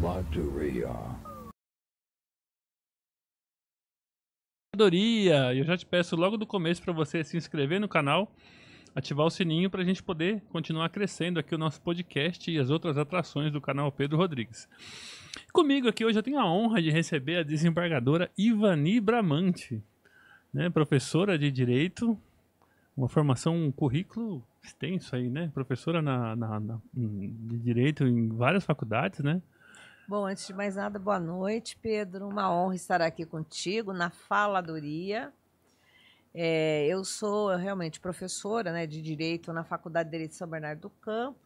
Faladoria. Eu já te peço logo do começo para você se inscrever no canal, ativar o sininho para a gente poder continuar crescendo aqui o nosso podcast e as outras atrações do canal Pedro Rodrigues. Comigo aqui hoje eu tenho a honra de receber a desembargadora Ivani Bramante, né, professora de Direito, uma formação, um currículo extenso aí, né? Professora de Direito em várias faculdades, né? Bom, antes de mais nada, boa noite, Pedro. Uma honra estar aqui contigo na Faladoria. Eu sou realmente professora, né, de Direito na Faculdade de Direito de São Bernardo do Campo.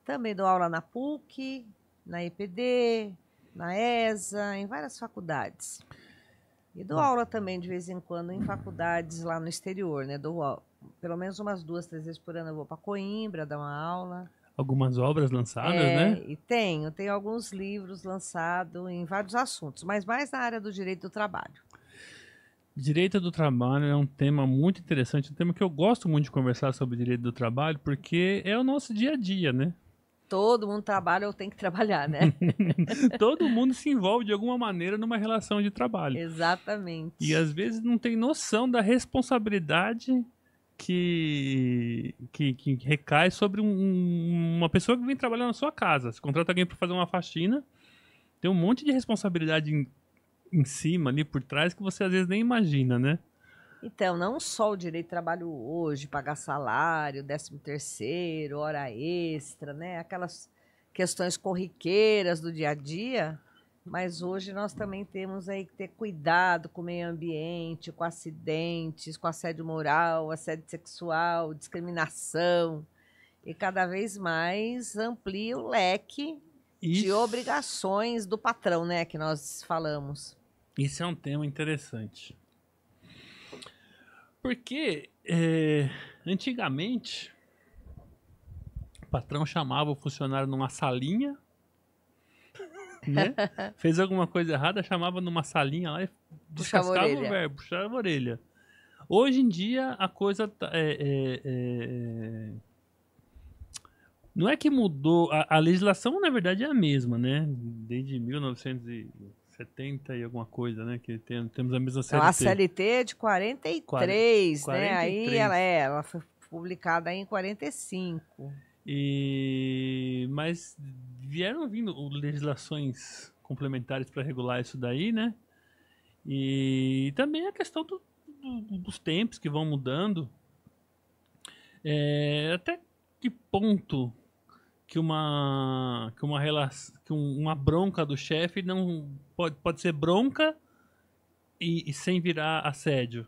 Também dou aula na PUC, na EPD, na ESA, em várias faculdades. E dou aula também, de vez em quando, em faculdades lá no exterior, né? Pelo menos umas 2, 3 vezes por ano eu vou para Coimbra dar uma aula. Algumas obras lançadas, né? E tenho alguns livros lançados em vários assuntos, mas mais na área do direito do trabalho. Direito do trabalho é um tema muito interessante, um tema que eu gosto muito de conversar sobre direito do trabalho, porque é o nosso dia a dia, né? Todo mundo trabalha ou tem que trabalhar, né? Todo mundo se envolve de alguma maneira numa relação de trabalho. Exatamente. E às vezes não tem noção da responsabilidade que recai sobre uma pessoa que vem trabalhar na sua casa. Você contrata alguém para fazer uma faxina, tem um monte de responsabilidade em cima, ali por trás, que você às vezes nem imagina, né? Então, não só o direito de trabalho hoje, pagar salário, 13º, hora extra, né? Aquelas questões corriqueiras do dia a dia, mas hoje nós também temos aí que ter cuidado com o meio ambiente, com acidentes, com assédio moral, assédio sexual, discriminação, e cada vez mais amplia o leque de obrigações do patrão, né, que nós falamos. Isso é um tema interessante. Porque antigamente o patrão chamava o funcionário numa salinha, né? Fez alguma coisa errada, chamava numa salinha lá e descascava o verbo, puxava a orelha. Hoje em dia a coisa não é que mudou, a legislação na verdade é a mesma, né? Desde 1970 e alguma coisa, né? Que temos a mesma CLT. Então, a CLT é de 43, 43, né? Aí ela foi publicada em 45. Mas vieram vindo legislações complementares para regular isso daí, né? E também a questão dos tempos que vão mudando. Até que ponto que uma bronca do chefe não pode ser bronca e sem virar assédio?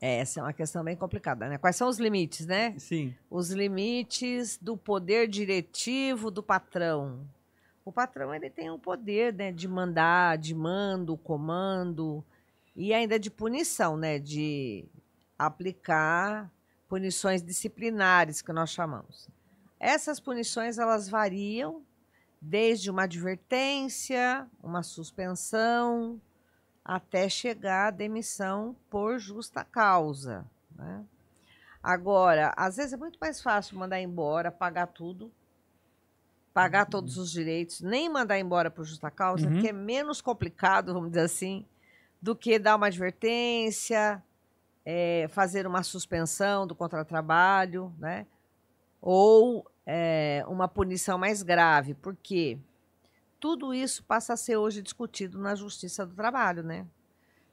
Essa é uma questão bem complicada, né? Quais são os limites, né? Sim. Os limites do poder diretivo do patrão. O patrão, ele tem um poder, né, de mandar, de mando, comando, e ainda de punição, né? De aplicar punições disciplinares, que nós chamamos. Essas punições, elas variam desde uma advertência, uma suspensão, até chegar à demissão por justa causa, né? Agora, às vezes é muito mais fácil mandar embora, pagar tudo, pagar todos os direitos, nem mandar embora por justa causa, que é menos complicado, vamos dizer assim, do que dar uma advertência, fazer uma suspensão do contratrabalho, né? Ou uma punição mais grave, porque tudo isso passa a ser hoje discutido na Justiça do Trabalho, né?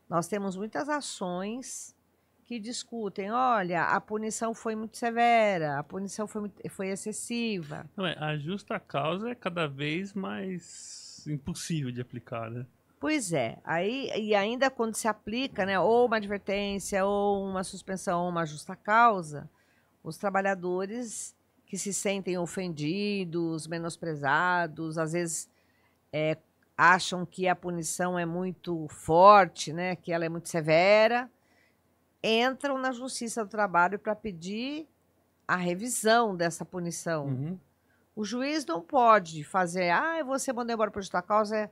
Nós temos muitas ações que discutem, olha, a punição foi muito severa, a punição foi excessiva. Não, a justa causa é cada vez mais impossível de aplicar, né? Pois é, e ainda quando se aplica, né, ou uma advertência, ou uma suspensão, ou uma justa causa, os trabalhadores que se sentem ofendidos, menosprezados, às vezes acham que a punição é muito forte, né, que ela é muito severa, entram na Justiça do Trabalho para pedir a revisão dessa punição. O juiz não pode fazer, você mandou embora por justa causa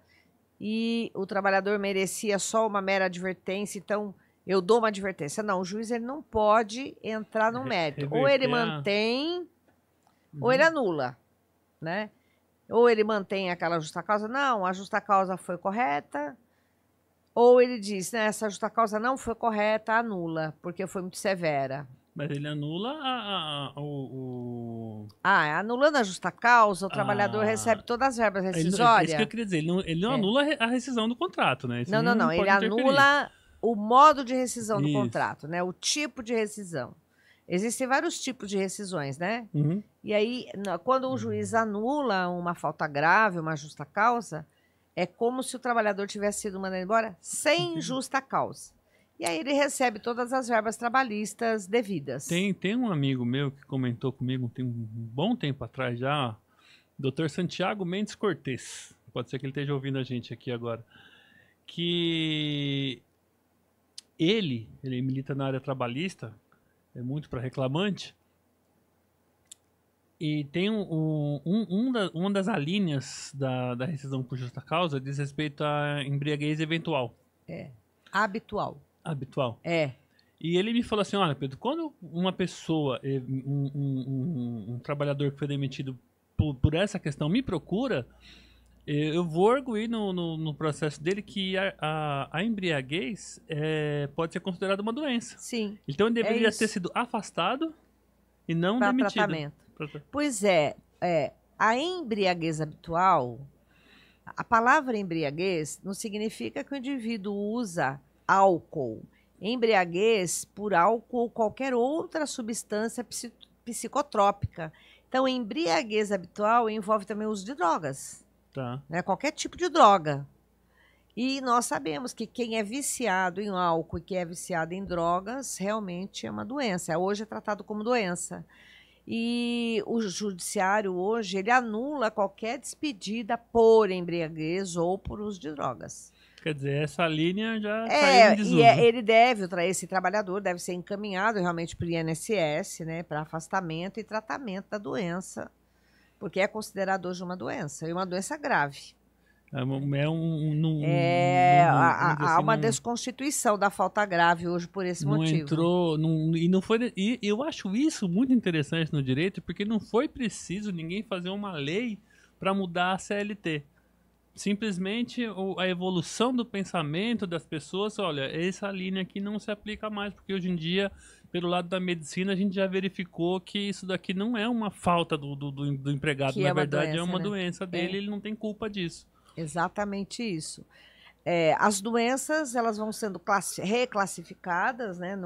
e o trabalhador merecia só uma mera advertência, então eu dou uma advertência. Não, o juiz ele não pode entrar no mérito. Ou ele mantém, ou ele anula, né? Ou ele mantém aquela justa causa, não, a justa causa foi correta, ou ele diz, né, essa justa causa não foi correta, anula, porque foi muito severa. Mas ele anula Anulando a justa causa, o trabalhador recebe todas as verbas é isso que eu rescisórias. queria dizer. Ele não anula a rescisão do contrato, né? Isso Não. pode Ele interferir. anula o modo de rescisão do Isso. contrato, né? O tipo de rescisão. Existem vários tipos de rescisões, né? Uhum. E aí, quando um juiz anula uma falta grave, uma justa causa, é como se o trabalhador tivesse sido mandado embora sem justa causa. E aí ele recebe todas as verbas trabalhistas devidas. Tem um amigo meu que comentou comigo tem um bom tempo atrás já, Dr. Santiago Mendes Cortes. Pode ser que ele esteja ouvindo a gente aqui agora. Que ele milita na área trabalhista, é muito para reclamante. E tem uma das alíneas da rescisão por justa causa diz respeito à embriaguez eventual. Habitual. Habitual. É. E ele me falou assim, olha, Pedro, quando uma pessoa, um trabalhador que foi demitido por essa questão me procura, eu vou arguir no processo dele que a embriaguez pode ser considerada uma doença. Sim. Então ele deveria ter sido afastado e não demitido. Tratamento. Pois a embriaguez habitual, a palavra embriaguez não significa que o indivíduo usa álcool. Embriaguez por álcool ou qualquer outra substância psicotrópica. Então, embriaguez habitual envolve também o uso de drogas. Tá. Né? Qualquer tipo de droga. E nós sabemos que quem é viciado em álcool e que é viciado em drogas realmente é uma doença. Hoje é tratado como doença. E o judiciário hoje, ele anula qualquer despedida por embriaguez ou por uso de drogas. Quer dizer, essa linha já caiu em desuso. Esse trabalhador deve ser encaminhado realmente para o INSS, né, para afastamento e tratamento da doença, porque é considerado hoje uma doença, e uma doença grave. Há uma desconstituição da falta grave hoje por esse motivo. E eu acho isso muito interessante no direito, porque não foi preciso ninguém fazer uma lei para mudar a CLT. Simplesmente a evolução do pensamento das pessoas, olha, essa linha aqui não se aplica mais, porque hoje em dia, pelo lado da medicina, a gente já verificou que isso daqui não é uma falta do empregado, na verdade é uma doença dele, ele não tem culpa disso. Exatamente isso. As doenças, elas vão sendo reclassificadas, né?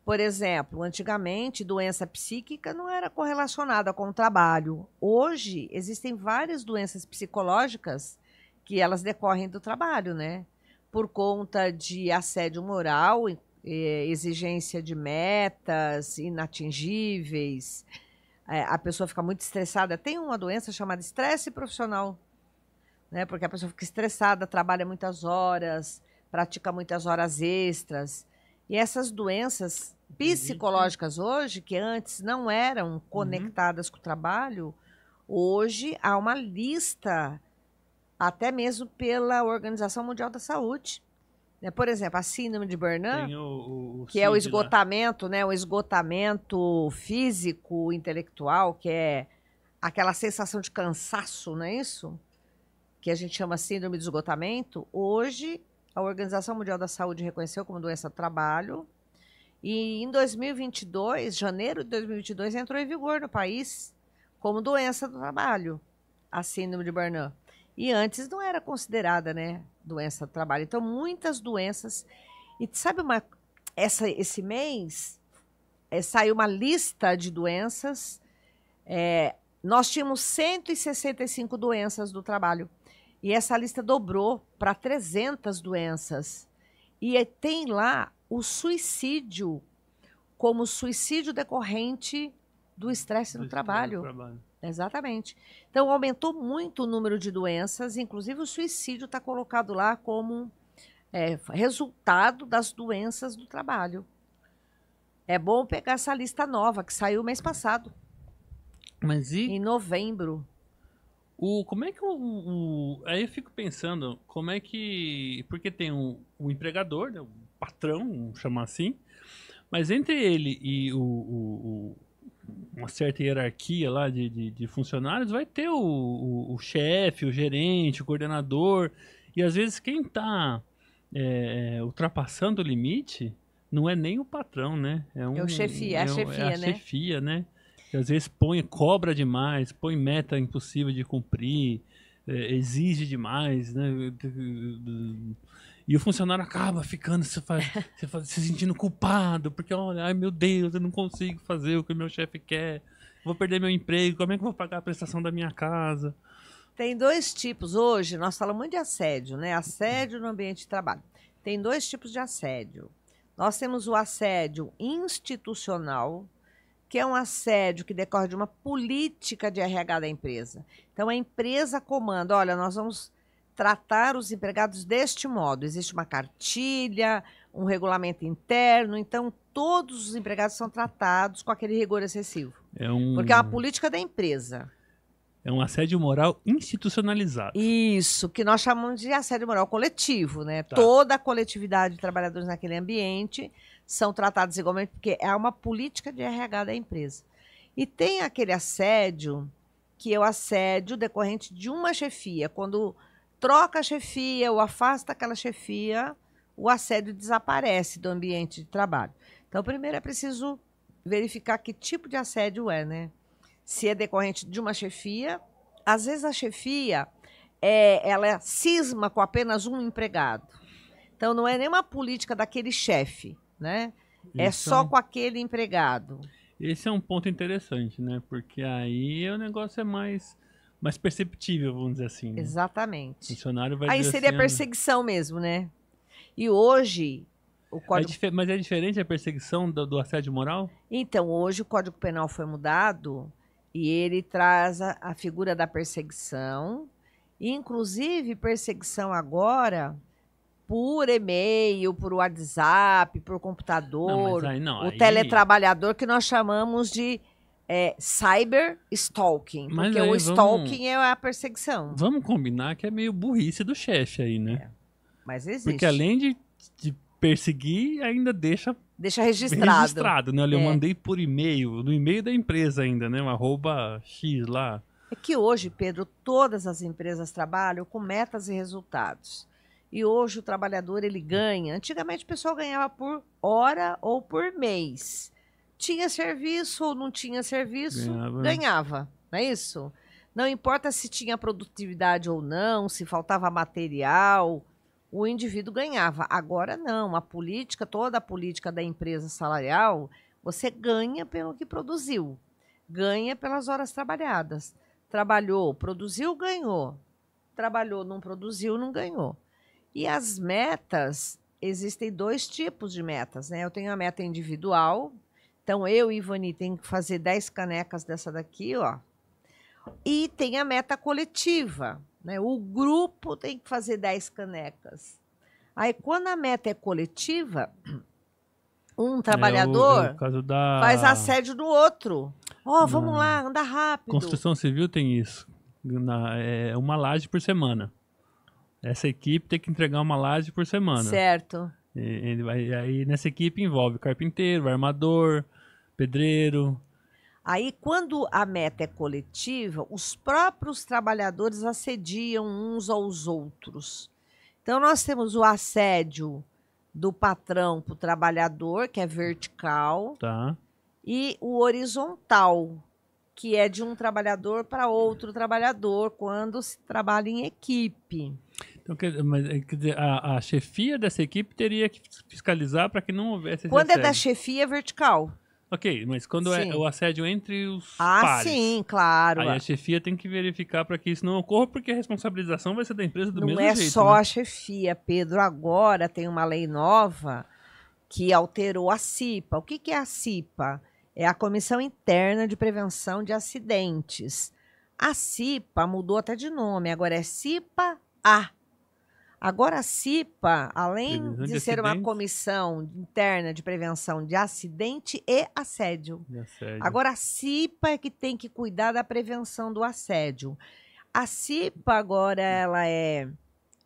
Por exemplo, antigamente, doença psíquica não era correlacionada com o trabalho. Hoje, existem várias doenças psicológicas que elas decorrem do trabalho, né? Por conta de assédio moral, exigência de metas inatingíveis, a pessoa fica muito estressada. Tem uma doença chamada estresse profissional, né? Porque a pessoa fica estressada, trabalha muitas horas, pratica muitas horas extras. E essas doenças psicológicas hoje, que antes não eram conectadas com o trabalho, hoje há uma lista, até mesmo pela Organização Mundial da Saúde. Né? Por exemplo, a síndrome de Burnout, que é o esgotamento, né? O esgotamento físico, intelectual, que é aquela sensação de cansaço, não é isso? Que a gente chama síndrome de esgotamento. Hoje, a Organização Mundial da Saúde reconheceu como doença do trabalho. E em 2022, janeiro de 2022, entrou em vigor no país como doença do trabalho, a síndrome de Burnout. E antes não era considerada, né, doença do trabalho. Então, muitas doenças. E sabe esse mês saiu uma lista de doenças. Nós tínhamos 165 doenças do trabalho. E essa lista dobrou para 300 doenças. E tem lá o suicídio como suicídio decorrente do estresse no trabalho. Exatamente. Então, aumentou muito o número de doenças, inclusive o suicídio está colocado lá como resultado das doenças do trabalho. É bom pegar essa lista nova, que saiu mês passado. Em novembro. Como é que aí eu fico pensando, como é que... Porque tem o empregador, né, o patrão, vamos chamar assim, mas entre ele e uma certa hierarquia lá de funcionários, vai ter o chefe, o gerente, o coordenador. E às vezes quem está ultrapassando o limite não é nem o patrão, né? É o chefia, a chefia, a né? chefia, né? Que às vezes cobra demais, põe meta impossível de cumprir, exige demais, né? E o funcionário acaba ficando se sentindo culpado, porque olha, ai meu Deus, eu não consigo fazer o que o meu chefe quer, vou perder meu emprego, como é que eu vou pagar a prestação da minha casa? Tem dois tipos. Hoje, nós falamos muito de assédio, né? Assédio no ambiente de trabalho. Tem dois tipos de assédio. Nós temos o assédio institucional, que é um assédio que decorre de uma política de RH da empresa. Então, a empresa comanda, olha, nós vamos tratar os empregados deste modo. Existe uma cartilha, um regulamento interno, então todos os empregados são tratados com aquele rigor excessivo. Porque é uma política da empresa. É um assédio moral institucionalizado. Isso, que nós chamamos de assédio moral coletivo, né? Tá. Toda a coletividade de trabalhadores naquele ambiente são tratados igualmente, porque é uma política de RH da empresa. E tem aquele assédio, que é o assédio decorrente de uma chefia. Quando troca a chefia ou afasta aquela chefia, o assédio desaparece do ambiente de trabalho. Então, primeiro é preciso verificar que tipo de assédio é, né? Se é decorrente de uma chefia, às vezes a chefia ela cisma com apenas um empregado. Então não é nem uma política daquele chefe, né? É só com aquele empregado. Esse é um ponto interessante, né? Porque aí o negócio é mais perceptível, vamos dizer assim. Né? Exatamente. O funcionário vai aí dizer seria assim, perseguição mesmo, né? E hoje o Código... Mas é diferente a perseguição do assédio moral? Então, hoje o Código Penal foi mudado e ele traz a figura da perseguição, inclusive perseguição agora por e-mail, por WhatsApp, por computador, o teletrabalhador que nós chamamos de cyber stalking, porque o stalking é a perseguição. Vamos combinar que é meio burrice do chefe aí, né? Mas existe. Porque além de perseguir, ainda deixa registrado, né? Olha, eu mandei por e-mail, no e-mail da empresa ainda, né? Um @x lá. É que hoje, Pedro, todas as empresas trabalham com metas e resultados. E hoje o trabalhador, ele ganha. Antigamente o pessoal ganhava por hora ou por mês. Tinha serviço ou não tinha serviço, ganhava. Não é isso? Não importa se tinha produtividade ou não, se faltava material, o indivíduo ganhava. Agora não, toda a política da empresa salarial, você ganha pelo que produziu, ganha pelas horas trabalhadas. Trabalhou, produziu, ganhou. Trabalhou, não produziu, não ganhou. E as metas, existem dois tipos de metas, né? Eu tenho a meta individual, então eu e Ivani tem que fazer 10 canecas dessa daqui, ó. E tem a meta coletiva, né? O grupo tem que fazer 10 canecas. Aí, quando a meta é coletiva, um trabalhador faz assédio no outro. Vamos lá, anda rápido. Construção civil tem isso. É uma laje por semana. Essa equipe tem que entregar uma laje por semana. Certo. Aí nessa equipe envolve carpinteiro, armador, pedreiro. Aí, quando a meta é coletiva, os próprios trabalhadores assediam uns aos outros. Então, nós temos o assédio do patrão para o trabalhador, que é vertical, tá. E o horizontal, que é de um trabalhador para outro trabalhador, quando se trabalha em equipe. Então, quer dizer, a chefia dessa equipe teria que fiscalizar para que não houvesse esse Quando assédio. É da chefia, é vertical. Ok, mas quando é o assédio entre os pares. Sim, claro. Aí a chefia tem que verificar para que isso não ocorra, porque a responsabilização vai ser da empresa do mesmo jeito. Não é só a chefia, Pedro. Agora tem uma lei nova que alterou a CIPA. O que é a CIPA? É a Comissão Interna de Prevenção de Acidentes. A CIPA mudou até de nome, agora é CIPA-A. Agora a CIPA, além de ser uma comissão interna de prevenção de acidente e assédio. Agora a CIPA é que tem que cuidar da prevenção do assédio. A CIPA agora ela é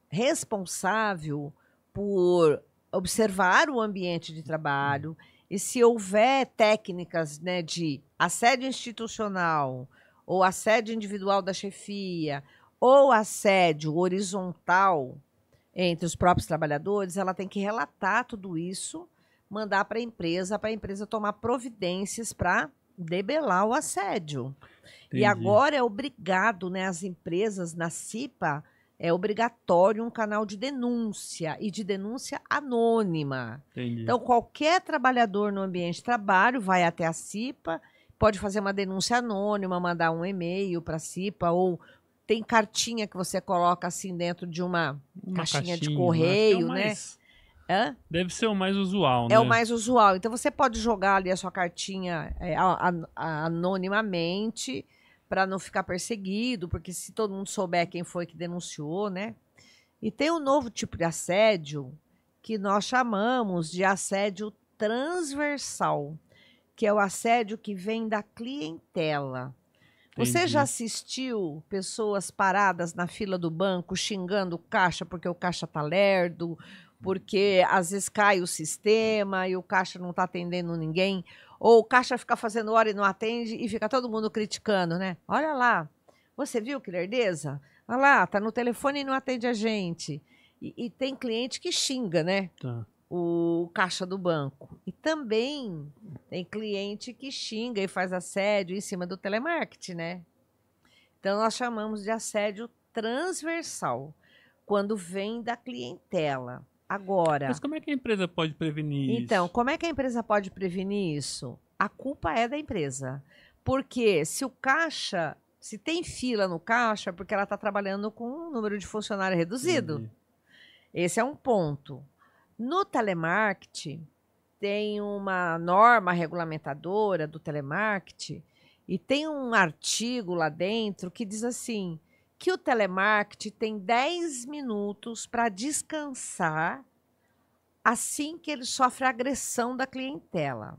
responsável por observar o ambiente de trabalho. E se houver técnicas, né, de assédio institucional, ou assédio individual da chefia, ou assédio horizontal entre os próprios trabalhadores, ela tem que relatar tudo isso, mandar para a empresa tomar providências para debelar o assédio. Entendi. E agora é obrigado, né, as empresas na CIPA, é obrigatório um canal de denúncia e de denúncia anônima. Entendi. Então, qualquer trabalhador no ambiente de trabalho vai até a CIPA, pode fazer uma denúncia anônima, mandar um e-mail para a CIPA, ou tem cartinha que você coloca assim dentro de uma caixinha de correio, né? Hã? Deve ser o mais usual, né? É o mais usual. Então, você pode jogar ali a sua cartinha anonimamente, para não ficar perseguido, porque se todo mundo souber quem foi que denunciou, né? E tem um novo tipo de assédio que nós chamamos de assédio transversal, que é o assédio que vem da clientela. Você Entendi. já assistiu pessoas paradas na fila do banco xingando o caixa porque o caixa tá lerdo, porque às vezes cai o sistema e o caixa não está atendendo ninguém, ou o caixa fica fazendo hora e não atende e fica todo mundo criticando, né? Olha lá, você viu que lerdeza? Olha lá, tá no telefone e não atende a gente. E tem cliente que xinga, né? Tá. O caixa do banco. E também tem cliente que xinga e faz assédio em cima do telemarketing, né? Então, nós chamamos de assédio transversal, quando vem da clientela. Agora... Mas como é que a empresa pode prevenir isso? Então, como é que a empresa pode prevenir isso? A culpa é da empresa. Porque se o caixa... Se tem fila no caixa, é porque ela está trabalhando com um número de funcionário reduzido. Entendi. Esse é um ponto. No telemarketing, tem uma norma regulamentadora do telemarketing e tem um artigo lá dentro que diz assim, que o telemarketing tem 10 minutos para descansar assim que ele sofre a agressão da clientela.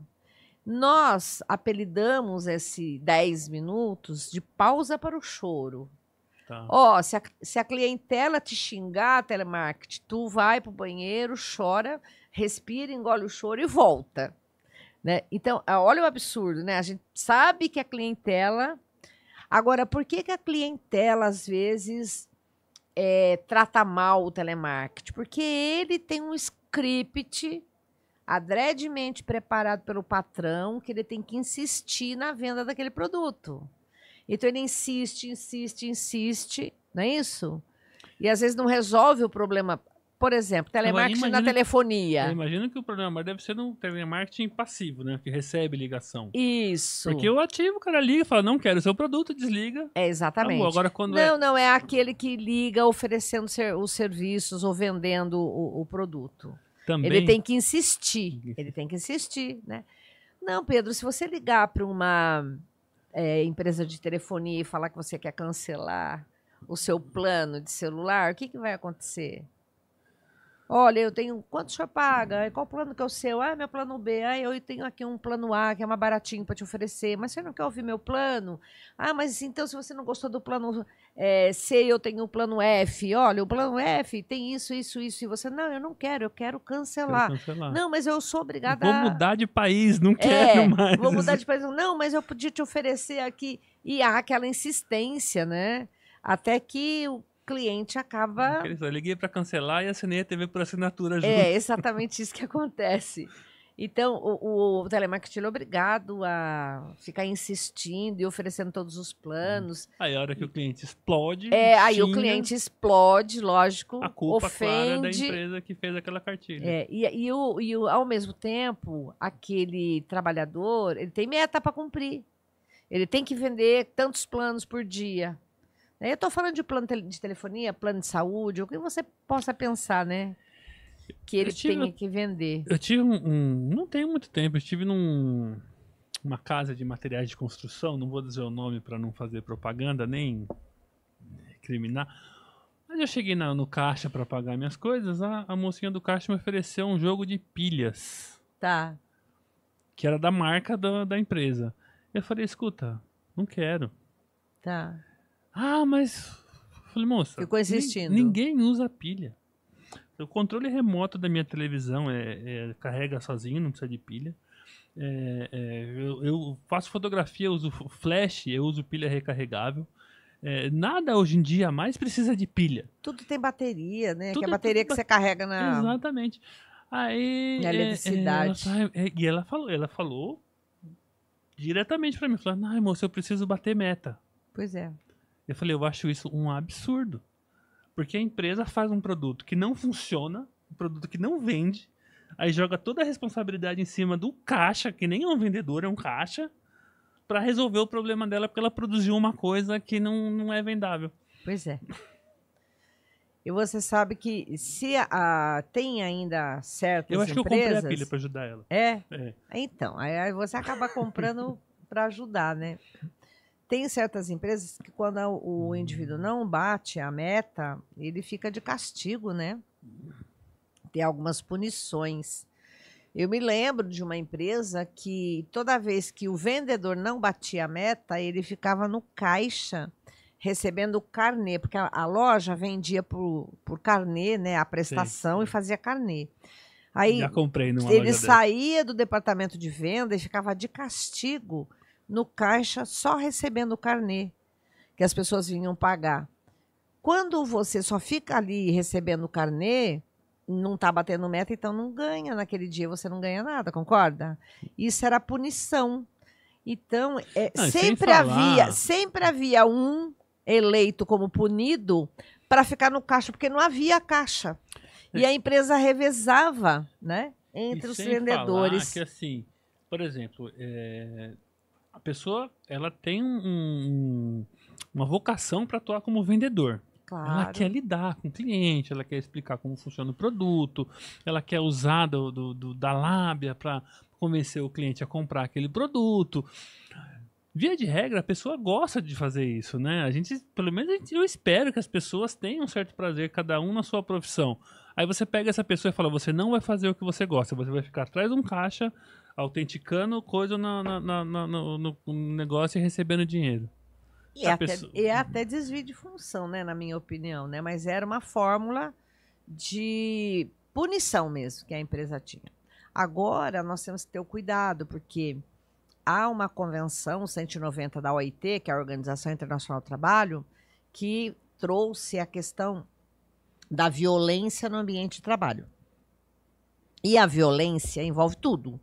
Nós apelidamos esse 10 minutos de pausa para o choro. Tá. Ó, se a clientela te xingar, telemarketing, tu vai pro banheiro, chora, respira, engole o choro e volta. Né? Então, olha o absurdo, né? A gente sabe que a clientela... Agora, por que a clientela, às vezes, trata mal o telemarketing? Porque ele tem um script adredemente preparado pelo patrão que ele tem que insistir na venda daquele produto. Então, ele insiste, não é isso? E, às vezes, não resolve o problema. Por exemplo, telemarketing na telefonia. Eu imagino que o problema deve ser no telemarketing passivo, né? Que recebe ligação. Isso. Porque o ativo, o cara liga e fala, não quero o seu produto, desliga. É, exatamente. Acabou. Agora, quando não, é aquele que liga oferecendo os serviços ou vendendo o produto. Também... Ele tem que insistir, né? Não, Pedro, se você ligar para uma... empresa de telefonia e falar que você quer cancelar o seu plano de celular, o que vai acontecer? Olha, eu tenho... Quanto o senhor paga? Qual plano que é o seu? Ah, meu plano B. Ah, eu tenho aqui um plano A, que é mais baratinho para te oferecer. Mas você não quer ouvir meu plano? Ah, mas então se você não gostou do plano C, eu tenho o plano F. Olha, o plano F tem isso. E você, não, eu não quero, eu quero cancelar. Não, mas eu sou obrigada Vou mudar de país, não quero mais. Vou mudar de país. Não, mas eu podia te oferecer aqui. E há aquela insistência, né? Até que o cliente acaba... Eu liguei para cancelar e assinei a TV por assinatura junto. É exatamente isso que acontece. Então, o telemarketing é obrigado a ficar insistindo e oferecendo todos os planos. Aí a hora que o cliente explode, aí o cliente explode, lógico, a culpa ofende. Clara da empresa que fez aquela cartilha. E ao mesmo tempo, aquele trabalhador, ele tem meta para cumprir. Ele tem que vender tantos planos por dia. Eu estou falando de plano de telefonia, plano de saúde, o que você possa pensar, né? Que ele tenha que vender. Eu tive não tem muito tempo, eu estive numa casa de materiais de construção, não vou dizer o nome para não fazer propaganda, nem criminar. Mas eu cheguei no caixa para pagar minhas coisas, a mocinha do caixa me ofereceu um jogo de pilhas. Tá. Que era da marca da empresa. Eu falei, escuta, não quero. Tá. Ah, mas... Falei, moça... Ficou insistindo. Ninguém usa pilha. O controle remoto da minha televisão carrega sozinho, não precisa de pilha. Eu faço fotografia, eu uso flash, eu uso pilha recarregável. Nada hoje em dia mais precisa de pilha. Tudo tem bateria, né? Tudo que é a bateria que você carrega na Exatamente. Aí, eletricidade. ela falou diretamente pra mim, falou, ai, moça, eu preciso bater meta. Pois é. Eu falei, eu acho isso um absurdo. Porque a empresa faz um produto que não funciona, um produto que não vende, aí joga toda a responsabilidade em cima do caixa, que nem é um vendedor, é um caixa, pra resolver o problema dela, porque ela produziu uma coisa que não é vendável. Pois é. E você sabe que se tem ainda certas empresas... Eu acho que eu comprei a pilha pra ajudar ela. É? Então, aí você acaba comprando para ajudar, né? Tem certas empresas que quando o indivíduo não bate a meta, ele fica de castigo, né? Tem algumas punições. Eu me lembro de uma empresa que toda vez que o vendedor não batia a meta, ele ficava no caixa recebendo o carnê, porque a loja vendia por carnê, né? A prestação, sim, e fazia carnê. Aí já comprei numa ele loja saía do departamento de venda e ficava de castigo no caixa só recebendo o carnê que as pessoas vinham pagar. Quando você só fica ali recebendo o carnê, não está batendo meta, então não ganha naquele dia, você não ganha nada, concorda? Isso era punição. Então, sempre havia um eleito como punido para ficar no caixa, porque não havia caixa. E a empresa revezava, né, entre os vendedores. Falar que, assim, por exemplo, a pessoa ela tem uma vocação para atuar como vendedor. Claro. Ela quer lidar com o cliente, ela quer explicar como funciona o produto, ela quer usar da lábia para convencer o cliente a comprar aquele produto. Via de regra, a pessoa gosta de fazer isso, né? Pelo menos eu espero que as pessoas tenham um certo prazer, cada um na sua profissão. Aí você pega essa pessoa e fala, você não vai fazer o que você gosta, você vai ficar atrás de um caixa, autenticando coisa no negócio e recebendo dinheiro. E até desvio de função, né, na minha opinião, né? Mas era uma fórmula de punição mesmo que a empresa tinha. Agora, nós temos que ter o cuidado, porque há uma convenção 190 da OIT, que é a Organização Internacional do Trabalho, que trouxe a questão da violência no ambiente de trabalho. E a violência envolve tudo.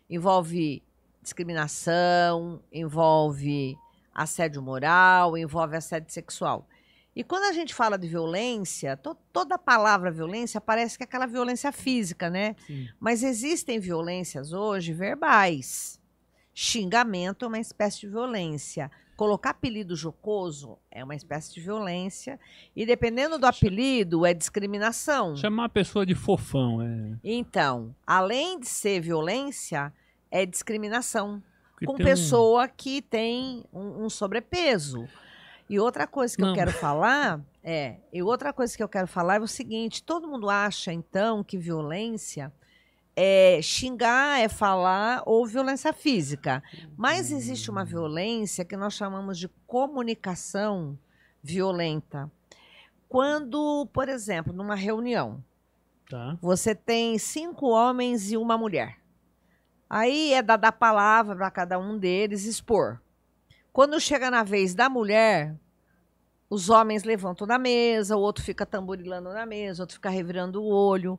Envolve discriminação, envolve assédio moral, envolve assédio sexual. E quando a gente fala de violência, toda a palavra violência parece que é aquela violência física, né? Sim. Mas existem violências hoje verbais. Xingamento é uma espécie de violência. Colocar apelido jocoso é uma espécie de violência. E dependendo do apelido, é discriminação. Chamar a pessoa de fofão. Então, além de ser violência, é discriminação. Com pessoa que tem um sobrepeso. E outra coisa que eu quero falar é o seguinte, todo mundo acha, então, que violência é xingar, é falar, ou violência física. Mas existe uma violência que nós chamamos de comunicação violenta. Quando, por exemplo, numa reunião, você tem 5 homens e uma mulher. Aí é dada a palavra para cada um deles expor. Quando chega na vez da mulher, os homens levantam da mesa, o outro fica tamborilando na mesa, o outro fica revirando o olho.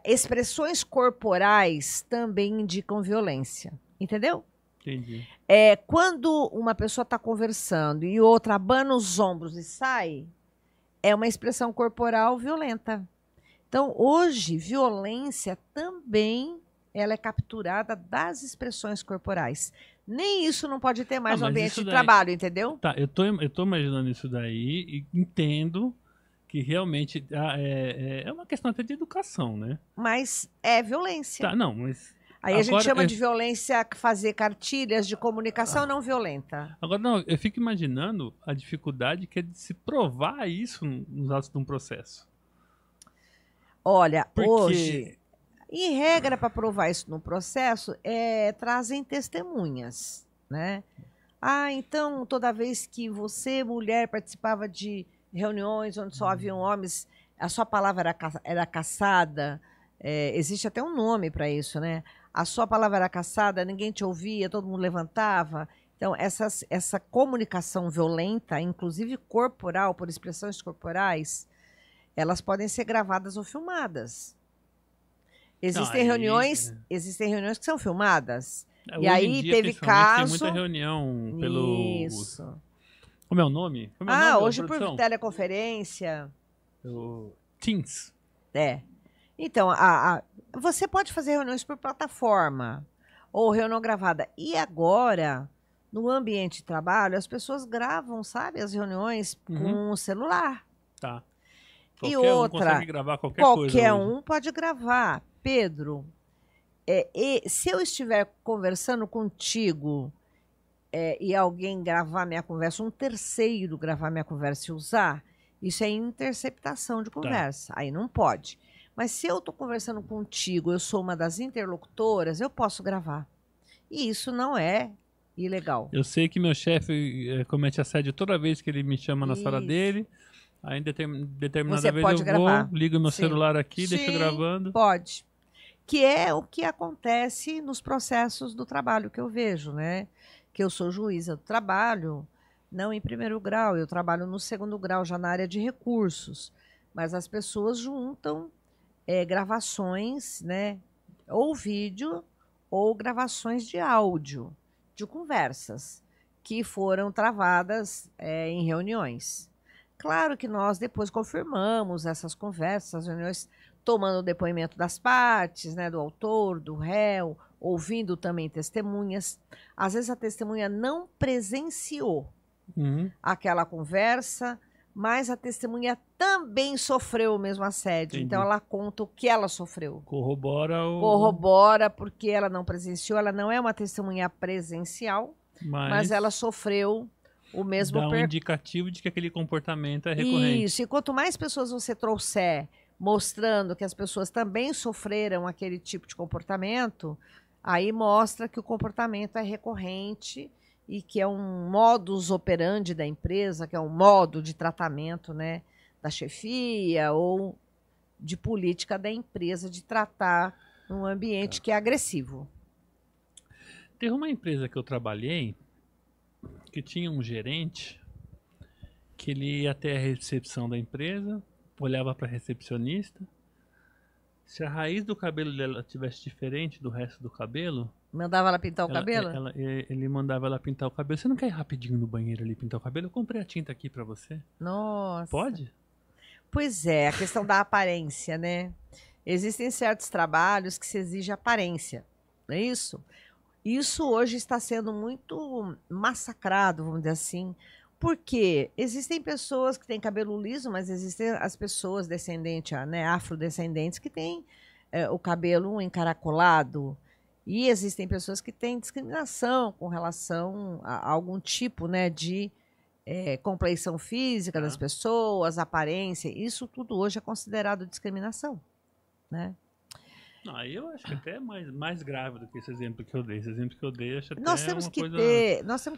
Expressões corporais também indicam violência. Entendeu? Entendi. Quando uma pessoa está conversando e outra abana os ombros e sai, é uma expressão corporal violenta. Então, hoje, violência também ela é capturada das expressões corporais. Nem isso não pode ter mais no ambiente de trabalho, entendeu? Tá, eu tô imaginando isso daí e entendo que realmente é uma questão até de educação, né? Mas é violência. Tá, não, mas... Aí a gente chama de violência fazer cartilhas de comunicação não violenta. Agora, não, eu fico imaginando a dificuldade que é de se provar isso nos atos de um processo. Olha, hoje... Em regra, para provar isso no processo, trazem testemunhas, né? Então, toda vez que você, mulher, participava de reuniões onde só haviam homens, a sua palavra era caçada, existe até um nome para isso, né? A sua palavra era caçada, ninguém te ouvia, todo mundo levantava. Então, essa comunicação violenta, inclusive corporal, por expressões corporais, elas podem ser gravadas ou filmadas. Não, aí, Existem reuniões que são filmadas. E hoje em aí dia, teve principalmente, tem caso. muita reunião pelo... Isso. Como é o nome? Como é o nome, Hoje por produção? teleconferência. O Teams. Então, você pode fazer reuniões por plataforma ou reunião gravada. E agora, no ambiente de trabalho, as pessoas gravam, sabe, as reuniões com o celular. Tá. E Qualquer um outra, consegue gravar qualquer coisa qualquer hoje. um pode gravar. Pedro, se eu estiver conversando contigo e alguém gravar minha conversa, um terceiro gravar minha conversa e usar, isso é interceptação de conversa. Aí não pode. Mas se eu estou conversando contigo, eu sou uma das interlocutoras, eu posso gravar. E isso não é ilegal. Eu sei que meu chefe comete assédio toda vez que ele me chama na sala dele. Aí, em determinada Você vez, pode eu gravar. vou, ligo meu Sim. celular aqui, Sim, deixo gravando. Pode. Que é o que acontece nos processos do trabalho que eu vejo, né? Que eu sou juíza do trabalho, não em primeiro grau, eu trabalho no segundo grau, já na área de recursos. Mas as pessoas juntam gravações, né? Ou vídeo, ou gravações de áudio, de conversas, que foram travadas em reuniões. Claro que nós depois confirmamos essas conversas, as reuniões, tomando o depoimento das partes, né, do autor, do réu, ouvindo também testemunhas. Às vezes a testemunha não presenciou aquela conversa, mas a testemunha também sofreu o mesmo assédio. Entendi. Então ela conta o que ela sofreu. Corrobora porque ela não presenciou, ela não é uma testemunha presencial, mas ela sofreu o mesmo... Dá um indicativo de que aquele comportamento é recorrente. Isso, e quanto mais pessoas você trouxer mostrando que as pessoas também sofreram aquele tipo de comportamento, aí mostra que o comportamento é recorrente e que é um modus operandi da empresa, que é um modo de tratamento, né, da chefia ou de política da empresa de tratar um ambiente que é agressivo. Teve uma empresa que eu trabalhei que tinha um gerente que ele ia até a recepção da empresa, olhava para a recepcionista. Se a raiz do cabelo dela tivesse diferente do resto do cabelo... Mandava ela pintar o cabelo? Ele mandava ela pintar o cabelo. Você não quer ir rapidinho no banheiro ali pintar o cabelo? Eu comprei a tinta aqui para você. Nossa. Pode? Pois é, a questão da aparência, né? Existem certos trabalhos que se exige aparência, não é isso? Isso hoje está sendo muito massacrado, vamos dizer assim, porque existem pessoas que têm cabelo liso, mas existem as pessoas descendentes, né, afrodescendentes, que têm o cabelo encaracolado. E existem pessoas que têm discriminação com relação a algum tipo, né, de compleição física das pessoas, aparência. Isso tudo hoje é considerado discriminação, né? Não, aí eu acho que até é mais grave do que esse exemplo que eu dei. Esse exemplo que eu dei, acho até Nós temos que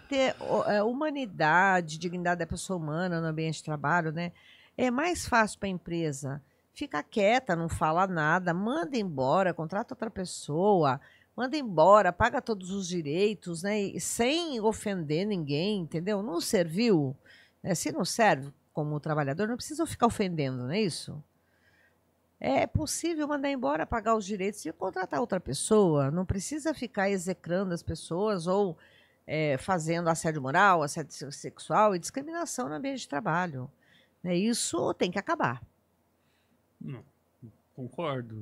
ter humanidade, dignidade da pessoa humana no ambiente de trabalho, né? É mais fácil para a empresa ficar quieta, não falar nada, manda embora, contrata outra pessoa, manda embora, paga todos os direitos, né? E sem ofender ninguém, entendeu? Não serviu, né? Se não serve como trabalhador, não precisa ficar ofendendo, não é isso? É possível mandar embora, pagar os direitos e contratar outra pessoa. Não precisa ficar execrando as pessoas ou fazendo assédio moral, assédio sexual e discriminação no ambiente de trabalho. Isso tem que acabar. Não, concordo.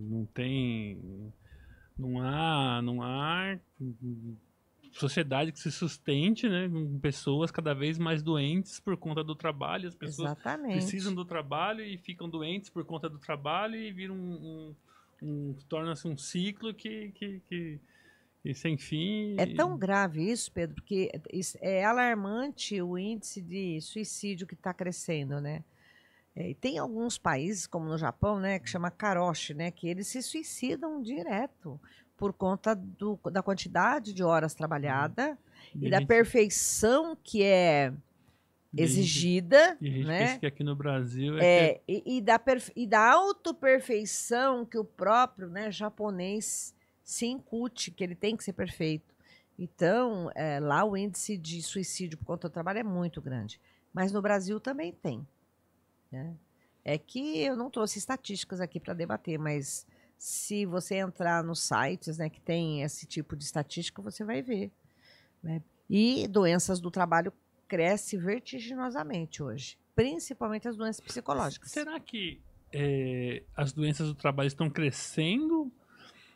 Não há sociedade que se sustente, né, com pessoas cada vez mais doentes por conta do trabalho. As pessoas precisam do trabalho e ficam doentes por conta do trabalho e vira torna-se um ciclo que sem fim. É tão grave isso, Pedro, porque é alarmante o índice de suicídio que está crescendo, né? E tem alguns países, como no Japão, né, que chama karoshi, né, que eles se suicidam direto por conta da quantidade de horas trabalhadas e da perfeição que é exigida, E a gente né? pensa que aqui no Brasil E da autoperfeição que o próprio, né, japonês se incute, que ele tem que ser perfeito. Então, lá o índice de suicídio por conta do trabalho é muito grande. Mas no Brasil também tem, né? É que eu não trouxe estatísticas aqui para debater, mas se você entrar nos sites, né, que tem esse tipo de estatística, você vai ver, né? E doenças do trabalho cresce vertiginosamente hoje, principalmente as doenças psicológicas. Será que as doenças do trabalho estão crescendo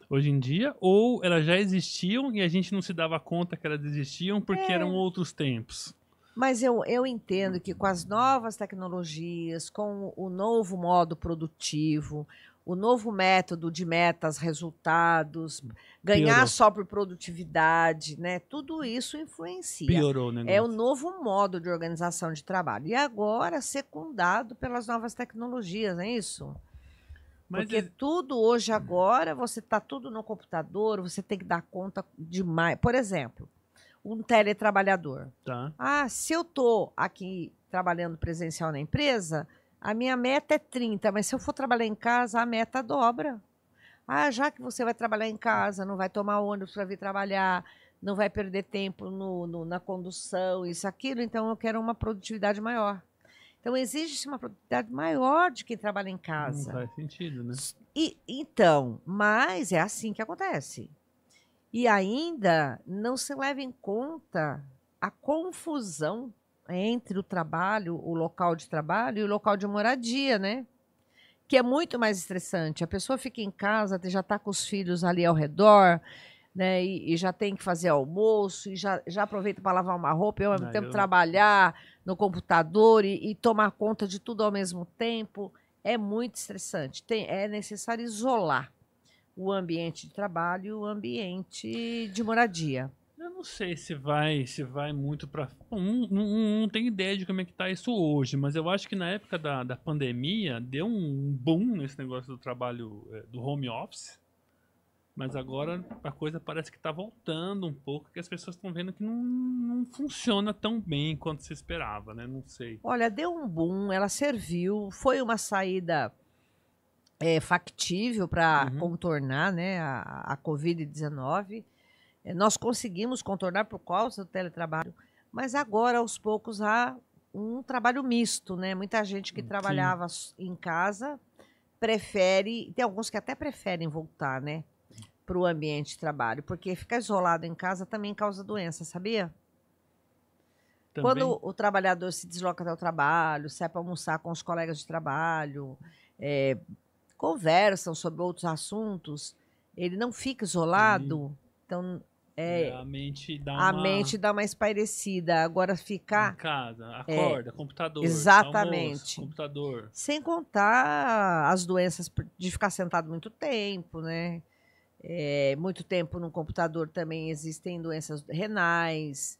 hoje em dia? Ou elas já existiam e a gente não se dava conta que elas existiam porque eram outros tempos? Mas eu entendo que com as novas tecnologias, com o novo modo produtivo, o novo método de metas, resultados, ganhar Piorou. só por produtividade, né? Tudo isso influencia. Piorou o negócio. É o novo modo de organização de trabalho. E agora secundado pelas novas tecnologias, não é isso? Mas Porque tudo hoje agora, você está tudo no computador, você tem que dar conta demais. Por exemplo, um teletrabalhador. Tá. Se eu estou aqui trabalhando presencial na empresa, a minha meta é 30, mas se eu for trabalhar em casa, a meta dobra. Já que você vai trabalhar em casa, não vai tomar ônibus para vir trabalhar, não vai perder tempo na condução, isso, aquilo, então eu quero uma produtividade maior. Então, exige uma produtividade maior de quem trabalha em casa. Não faz sentido, né? Então, mas é assim que acontece. E ainda não se leva em conta a confusão entre o trabalho, o local de trabalho e o local de moradia, né? Que é muito mais estressante. A pessoa fica em casa, já está com os filhos ali ao redor, né? E já tem que fazer almoço, e já aproveita para lavar uma roupa, e ao mesmo tempo trabalhar no computador e tomar conta de tudo ao mesmo tempo. É muito estressante. É necessário isolar o ambiente de trabalho e o ambiente de moradia. Eu não sei se vai muito para... Não tenho ideia de como é que tá isso hoje, mas eu acho que na época da pandemia deu um boom nesse negócio do trabalho do home office, mas agora a coisa parece que está voltando um pouco, que as pessoas estão vendo que não funciona tão bem quanto se esperava, né? Não sei. Olha, deu um boom, ela serviu, foi uma saída factível para contornar, né, a Covid-19. Nós conseguimos contornar por causa do teletrabalho, mas agora, aos poucos, há um trabalho misto, né? Muita gente que trabalhava em casa prefere, tem alguns que até preferem voltar, né, para o ambiente de trabalho, porque ficar isolado em casa também causa doença, sabia? Também. Quando o trabalhador se desloca até o trabalho, sai para almoçar com os colegas de trabalho, conversam sobre outros assuntos, ele não fica isolado, então a mente dá uma espairecida. Agora ficar em casa, acorda, computador, exatamente, almoço, computador. Sem contar as doenças de ficar sentado muito tempo, né? Muito tempo no computador também existem doenças renais,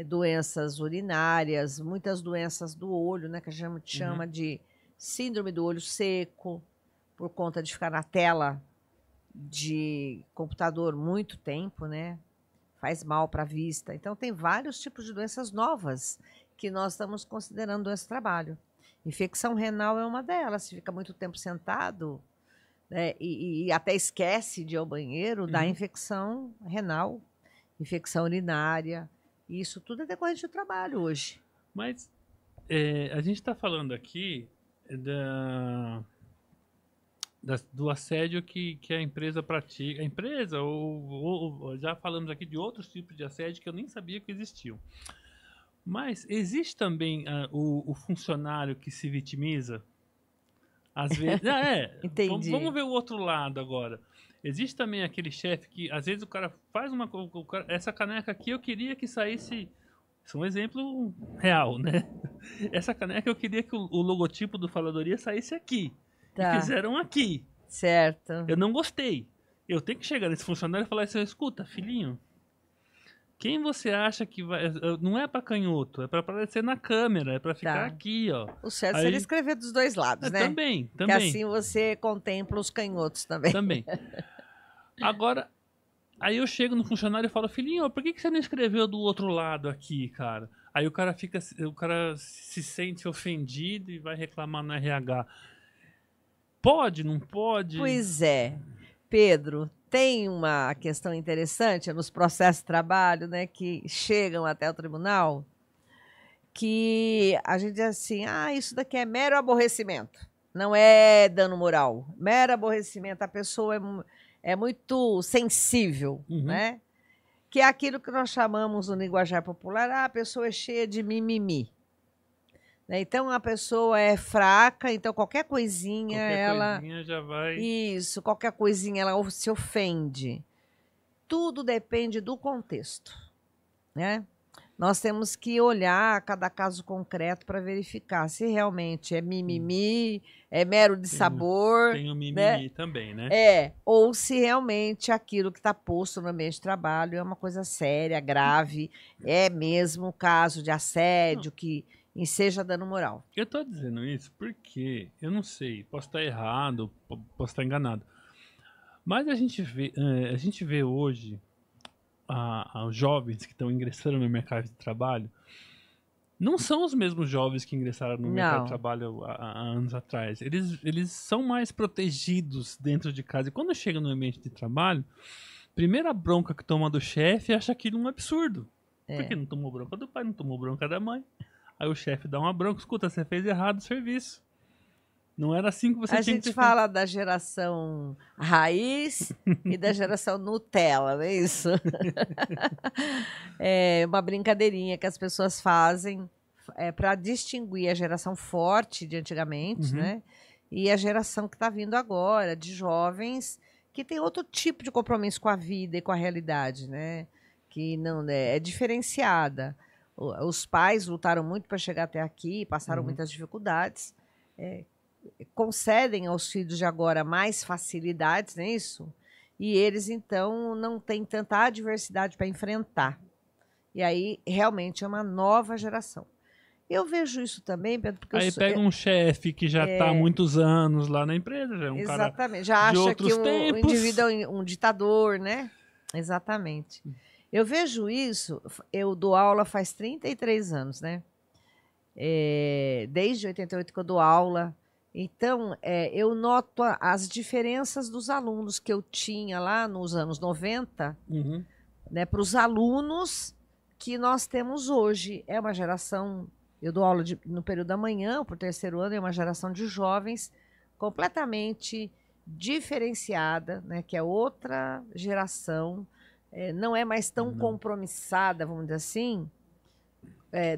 doenças urinárias, muitas doenças do olho, né? Que a gente chama de síndrome do olho seco, por conta de ficar na tela de computador muito tempo, né? Faz mal para a vista. Então, tem vários tipos de doenças novas que nós estamos considerando doença do trabalho. Infecção renal é uma delas. Se fica muito tempo sentado, né, e até esquece de ir ao banheiro, dá infecção renal, infecção urinária. Isso tudo é decorrente do trabalho hoje. Mas a gente está falando aqui do assédio que a empresa pratica. A empresa, ou já falamos aqui de outros tipos de assédio que eu nem sabia que existiam. Mas existe também o funcionário que se vitimiza? Às vezes. Entendi. Vamos ver o outro lado agora. Existe também aquele chefe que, às vezes, o cara faz essa caneca aqui eu queria que saísse. Isso é um exemplo real, né? Essa caneca eu queria que o logotipo do Faladoria saísse aqui. Tá. E fizeram aqui. Certo. Eu não gostei. Eu tenho que chegar nesse funcionário e falar assim: escuta, filhinho, quem você acha que vai... Não é para canhoto, é para aparecer na câmera, é para ficar aqui, ó. O certo seria escrever dos dois lados, né? Também. Que assim você contempla os canhotos também. Também. Agora, aí eu chego no funcionário e falo: filhinho, por que você não escreveu do outro lado aqui, cara? Aí o cara se sente ofendido e vai reclamar no RH. Pode, não pode? Pois é, Pedro, tem uma questão interessante nos processos de trabalho, né, que chegam até o tribunal, que a gente diz assim, isso daqui é mero aborrecimento, não é dano moral, mero aborrecimento, a pessoa é muito sensível, né? Que é aquilo que nós chamamos no linguajar popular, a pessoa é cheia de mimimi. Né? Então, a pessoa é fraca, então qualquer coisinha coisinha já vai... Isso, qualquer coisinha ela se ofende. Tudo depende do contexto, né? Nós temos que olhar cada caso concreto para verificar se realmente é mimimi, é mero de sabor. Tem o mimimi, né? Também, né? Ou se realmente aquilo que está posto no ambiente de trabalho é uma coisa séria, grave, é mesmo caso de assédio, que seja dano moral. Eu estou dizendo isso porque, eu não sei, posso estar errado, posso estar enganado, mas a gente vê hoje os jovens que estão ingressando no mercado de trabalho não são os mesmos jovens que ingressaram no mercado de trabalho há anos atrás. Eles são mais protegidos dentro de casa. E quando chega no ambiente de trabalho, primeira bronca que toma do chefe acha aquilo um absurdo. Porque não tomou bronca do pai, não tomou bronca da mãe. Aí o chefe dá uma bronca, escuta, você fez errado o serviço. Não era assim que você tinha que ter feito. A gente fala da geração raiz e da geração Nutella, não é isso? É uma brincadeirinha que as pessoas fazem para distinguir a geração forte de antigamente, né? E a geração que está vindo agora, de jovens que tem outro tipo de compromisso com a vida e com a realidade, né? Que não é diferenciada. Os pais lutaram muito para chegar até aqui, passaram muitas dificuldades. Concedem aos filhos de agora mais facilidades, não é isso? E eles, então, não têm tanta adversidade para enfrentar. E aí, realmente, é uma nova geração. Eu vejo isso também, Pedro, porque aí pega um chefe que já está há muitos anos lá na empresa, já é um exatamente, cara já de acha que o tempos. indivíduo é um ditador, né? Exatamente. Eu vejo isso, eu dou aula faz 33 anos, né? Desde 88 que eu dou aula. Então, eu noto as diferenças dos alunos que eu tinha lá nos anos 90, né, para os alunos que nós temos hoje. É uma geração, eu dou aula no período da manhã, para o terceiro ano, é uma geração de jovens completamente diferenciada, né, que é outra geração, não é mais tão compromissada, vamos dizer assim,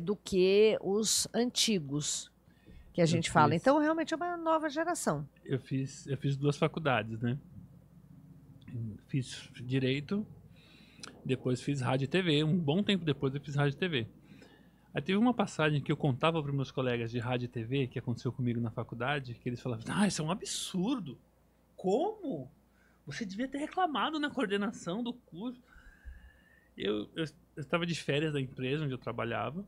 do que os antigos. Que a gente fala. Então, realmente é uma nova geração. Eu fiz 2 faculdades, né? Fiz Direito, depois fiz Rádio e TV. Um bom tempo depois eu fiz Rádio e TV. Aí teve uma passagem que eu contava para os meus colegas de Rádio e TV, que aconteceu comigo na faculdade, que eles falavam, isso é um absurdo. Como? Você devia ter reclamado na coordenação do curso. Eu estava de férias da empresa onde eu trabalhava,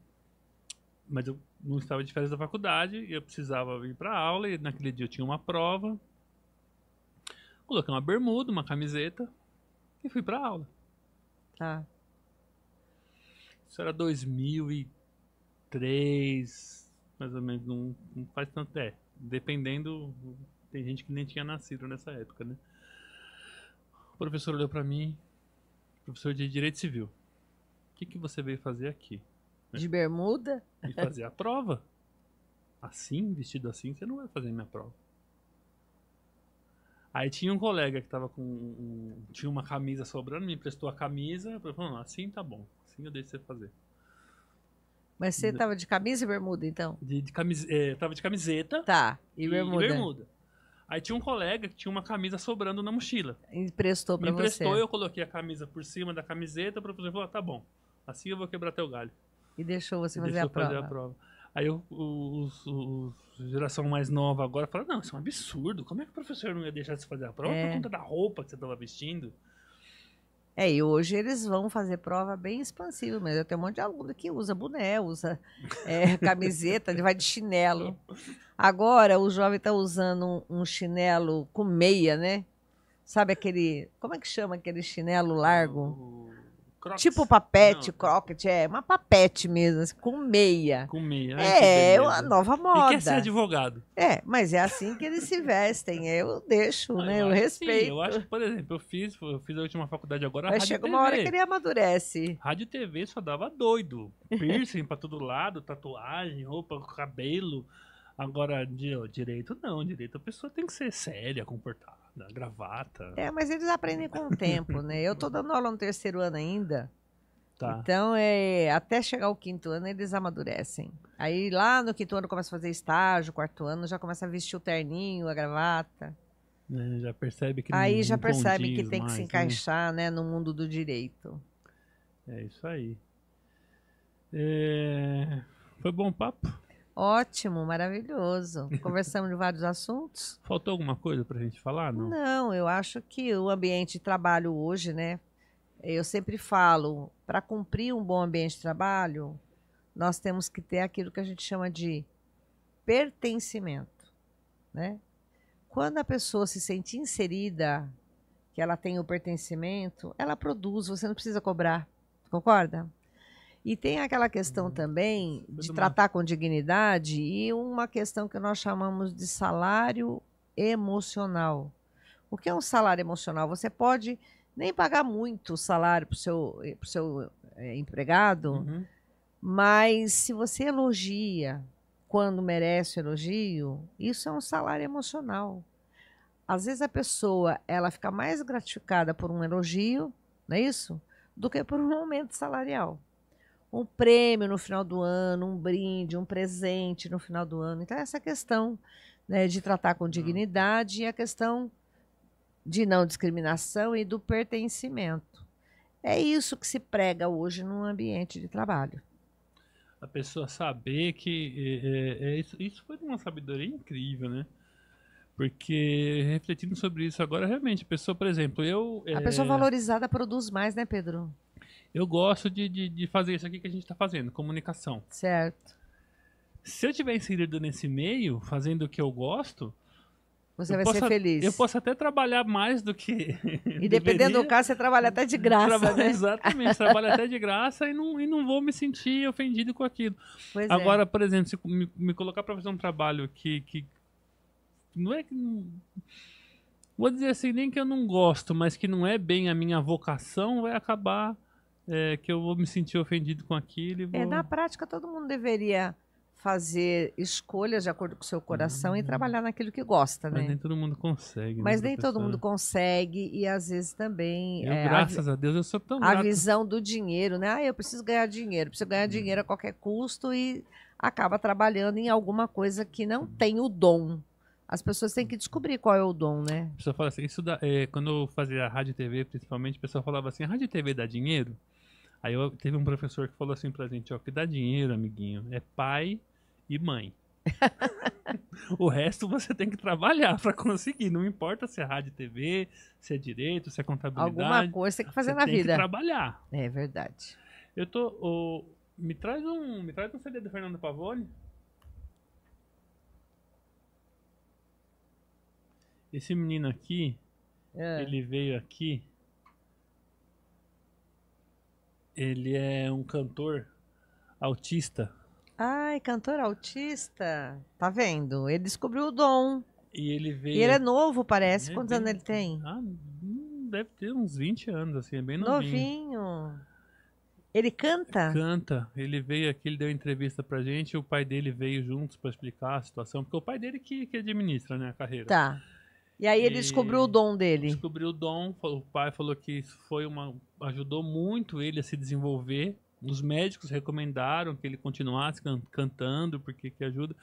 mas eu não estava de férias da faculdade, e eu precisava ir para aula, e naquele dia eu tinha uma prova. Coloquei uma bermuda, uma camiseta, e fui para aula. Tá. Isso era 2003, mais ou menos, não faz tanto, dependendo, tem gente que nem tinha nascido nessa época, né? O professor olhou para mim, professor de Direito Civil, o que você veio fazer aqui? De bermuda? E fazer a prova. Assim, vestido assim, você não vai fazer minha prova. Aí tinha um colega que tava tinha uma camisa sobrando, me emprestou a camisa, eu falei, assim tá bom, assim eu deixo você fazer. Mas você tava de camisa e bermuda, então? Tava de camiseta. Tá, e bermuda. Aí tinha um colega que tinha uma camisa sobrando na mochila. Emprestou pra você. Me emprestou, eu coloquei a camisa por cima da camiseta, o professor falou, tá bom, assim eu vou quebrar teu galho. E deixou você fazer a prova. Aí geração mais nova agora fala, não, isso é um absurdo. Como é que o professor não ia deixar você fazer a prova por conta da roupa que você estava vestindo? E hoje eles vão fazer prova bem expansiva, mas eu tenho um monte de aluno que usa boné, usa camiseta, vai de chinelo. Agora o jovem está usando um chinelo com meia, né? Sabe aquele, como é que chama aquele chinelo largo? Crocs. Tipo papete, Não, croquete, uma papete mesmo, assim, com meia. com meia. Ai, que É beleza. uma nova E quer ser moda. advogado. Mas é assim que eles se vestem. Eu deixo, Ah, né? Eu acho que sim. respeito. Eu acho que, por exemplo, eu fiz a última faculdade agora, Mas rádio chega e uma hora que TV. ele amadurece. Rádio e TV só dava doido. Piercing pra todo lado, tatuagem, roupa, cabelo. Agora, direito não. Direito a pessoa tem que ser séria, comportada, gravata. Mas eles aprendem com o tempo, né? Eu tô dando aula no 3º ano ainda. Tá. Então, até chegar ao 5º ano, eles amadurecem. Aí lá no 5º ano começa a fazer estágio, 4º ano já começa a vestir o terninho, a gravata. Já percebe que Aí não, já não percebe que condiz tem que mais, se né? encaixar, né, no mundo do direito. É isso aí. Foi bom papo? Ótimo, maravilhoso. Conversamos de vários assuntos. Faltou alguma coisa pra gente falar? Não. Não, eu acho que o ambiente de trabalho hoje, né? Eu sempre falo, para cumprir um bom ambiente de trabalho, nós temos que ter aquilo que a gente chama de pertencimento, né? Quando a pessoa se sente inserida, que ela tem o pertencimento, ela produz, você não precisa cobrar, concorda? E tem aquela questão também de tratar com dignidade e uma questão que nós chamamos de salário emocional. O que é um salário emocional? Você pode nem pagar muito salário para o seu empregado, Uhum. mas se você elogia quando merece o elogio, isso é um salário emocional. Às vezes a pessoa ela fica mais gratificada por um elogio, não é isso? Do que por um aumento salarial. Um prêmio no final do ano, um brinde, um presente no final do ano. Então, essa questão, né, de tratar com dignidade e a questão de não discriminação e do pertencimento. É isso que se prega hoje num ambiente de trabalho. A pessoa saber que isso foi de uma sabedoria incrível, né? Porque refletindo sobre isso agora, realmente, a pessoa, por exemplo, A pessoa valorizada produz mais, né, Pedro? Eu gosto de fazer isso aqui que a gente está fazendo, comunicação. Certo. Se eu estiver inserido nesse meio, fazendo o que eu gosto, você vai ser feliz. Eu posso até trabalhar mais do que e dependendo do caso, você trabalha até de graça, né? Exatamente, trabalho até de graça e não vou me sentir ofendido com aquilo. Pois Agora, por exemplo, se me colocar para fazer um trabalho que não é que... Vou dizer assim, nem que eu não gosto, mas que não é bem a minha vocação, vai acabar que eu vou me sentir ofendido com aquilo e vou... Na prática, todo mundo deveria fazer escolhas de acordo com o seu coração e trabalhar naquilo que gosta, né? Mas nem todo mundo consegue. Mas né, nem todo mundo consegue e às vezes também... graças a Deus, eu sou tão grato. A visão do dinheiro, né? Eu preciso ganhar dinheiro a qualquer custo e acaba trabalhando em alguma coisa que não tem o dom. As pessoas têm que descobrir qual é o dom, né? A pessoa fala assim, quando eu fazia rádio e TV, principalmente, a pessoa falava assim, a rádio e TV dá dinheiro? Aí teve um professor que falou assim pra gente, ó, que dá dinheiro, amiguinho, é pai e mãe. O resto você tem que trabalhar pra conseguir. Não importa se é rádio e TV, se é direito, se é contabilidade. Alguma coisa tem que fazer na vida. Tem que trabalhar. É verdade. Eu tô... me traz um CD do Fernando Pavone. Esse menino aqui, ele veio aqui. Ele é um cantor autista. Ai, cantor autista. Tá vendo? Ele descobriu o dom. E ele veio... E ele é novo, parece. Quantos anos ele tem? Deve ter uns 20 anos, assim, é bem novinho. Novinho. Ele canta? Canta. Ele veio aqui, ele deu entrevista pra gente, o pai dele veio juntos pra explicar a situação, porque o pai dele que administra, né, a carreira. Tá. E aí ele descobriu o dom dele. Descobriu o dom, o pai falou que isso ajudou muito ele a se desenvolver. Os médicos recomendaram que ele continuasse cantando, porque que ajuda.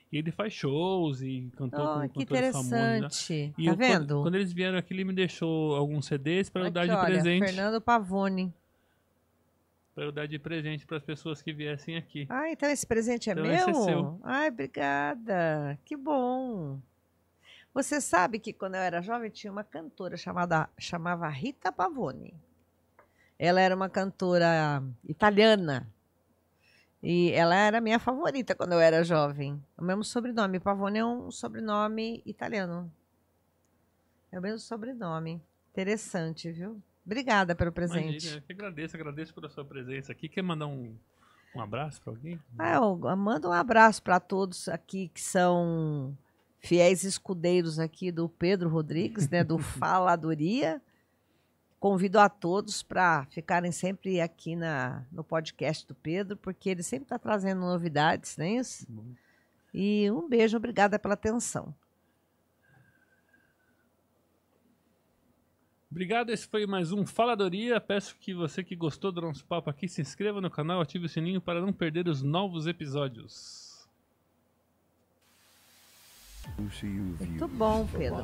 E ele faz shows e cantou com que cantores famosos. Interessante. E tá vendo? Quando eles vieram aqui, ele me deixou alguns CDs para eu dar de olha, presente. Fernando Pavone. Para eu dar de presente para as pessoas que viessem aqui. Ah, então esse presente é então meu? Esse é seu. Ai, obrigada. Que bom. Você sabe que quando eu era jovem tinha uma cantora chamava Rita Pavone. Ela era uma cantora italiana. E ela era minha favorita quando eu era jovem. O mesmo sobrenome. Pavone é um sobrenome italiano. É o mesmo sobrenome. Interessante, viu? Obrigada pelo presente. Imagina, eu que agradeço pela sua presença aqui. Quer mandar um abraço para alguém? Eu mando um abraço para todos aqui que são fiéis escudeiros aqui do Pedro Rodrigues, né, do Faladoria. Convido a todos para ficarem sempre aqui no podcast do Pedro, porque ele sempre está trazendo novidades, não é isso? E um beijo, obrigada pela atenção. Obrigado, esse foi mais um Faladoria. Peço que você que gostou do nosso papo aqui se inscreva no canal, ative o sininho para não perder os novos episódios. Muito bom, Pedro.